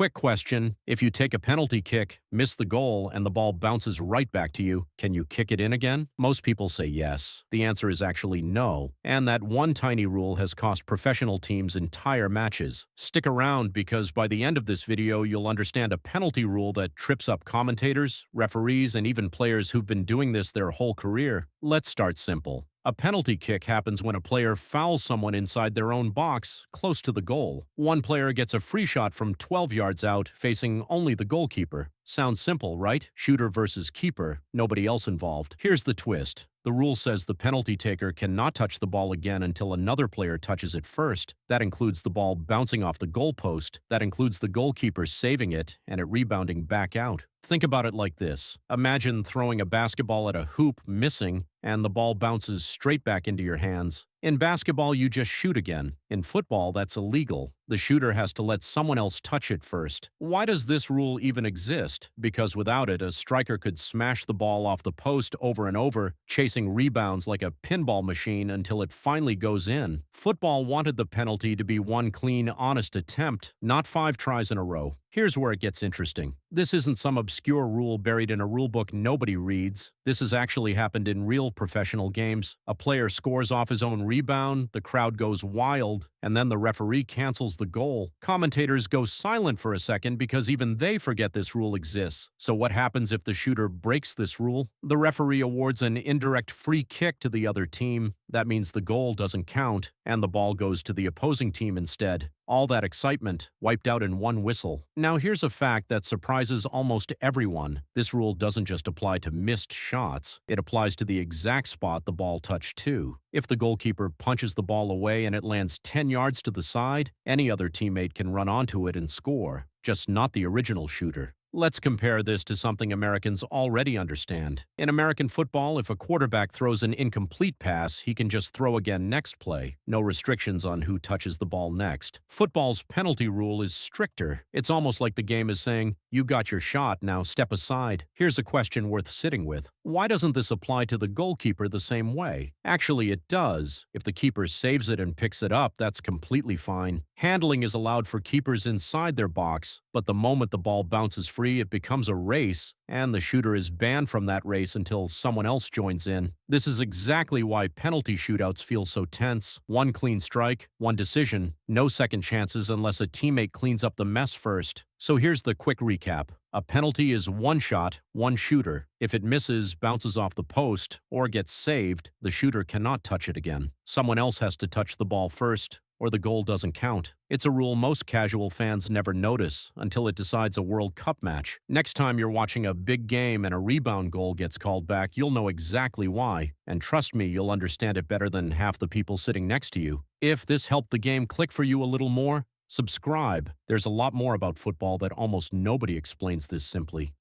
Quick question. If you take a penalty kick, miss the goal, and the ball bounces right back to you, can you kick it in again? Most people say yes. The answer is actually no. And that one tiny rule has cost professional teams entire matches. Stick around because by the end of this video, you'll understand a penalty rule that trips up commentators, referees, and even players who've been doing this their whole career. Let's start simple. A penalty kick happens when a player fouls someone inside their own box, close to the goal. One player gets a free shot from 12 yards out, facing only the goalkeeper. Sounds simple, right? Shooter versus keeper, nobody else involved. Here's the twist. The rule says the penalty taker cannot touch the ball again until another player touches it first. That includes the ball bouncing off the goalpost. That includes the goalkeeper saving it and it rebounding back out. Think about it like this. Imagine throwing a basketball at a hoop, missing, and the ball bounces straight back into your hands. In basketball, you just shoot again. In football, that's illegal. The shooter has to let someone else touch it first. Why does this rule even exist? Because without it, a striker could smash the ball off the post over and over, chasing rebounds like a pinball machine until it finally goes in. Football wanted the penalty to be one clean, honest attempt, not 5 tries in a row. Here's where it gets interesting. This isn't some obscure rule buried in a rulebook nobody reads. This has actually happened in real professional games. A player scores off his own rebound, the crowd goes wild, and then the referee cancels the goal. Commentators go silent for a second because even they forget this rule exists. So what happens if the shooter breaks this rule? The referee awards an indirect free kick to the other team. That means the goal doesn't count, and the ball goes to the opposing team instead. All that excitement wiped out in one whistle. Now here's a fact that surprises almost everyone. This rule doesn't just apply to missed shots. It applies to the exact spot the ball touched too. If the goalkeeper punches the ball away and it lands 10 yards to the side, any other teammate can run onto it and score, just not the original shooter. Let's compare this to something Americans already understand. In American football, if a quarterback throws an incomplete pass, he can just throw again next play. No restrictions on who touches the ball next. Football's penalty rule is stricter. It's almost like the game is saying, "You got your shot, now step aside." Here's a question worth sitting with. Why doesn't this apply to the goalkeeper the same way? Actually, it does. If the keeper saves it and picks it up, that's completely fine. Handling is allowed for keepers inside their box, but the moment the ball bounces free, it becomes a race, and the shooter is banned from that race until someone else joins in. This is exactly why penalty shootouts feel so tense. One clean strike, one decision, no second chances unless a teammate cleans up the mess first. So here's the quick recap. A penalty is one shot, one shooter. If it misses, bounces off the post, or gets saved, the shooter cannot touch it again. Someone else has to touch the ball first, or the goal doesn't count. It's a rule most casual fans never notice until it decides a World Cup match. Next time you're watching a big game and a rebound goal gets called back, you'll know exactly why. And trust me, you'll understand it better than half the people sitting next to you. If this helped the game click for you a little more, subscribe. There's a lot more about football that almost nobody explains this simply.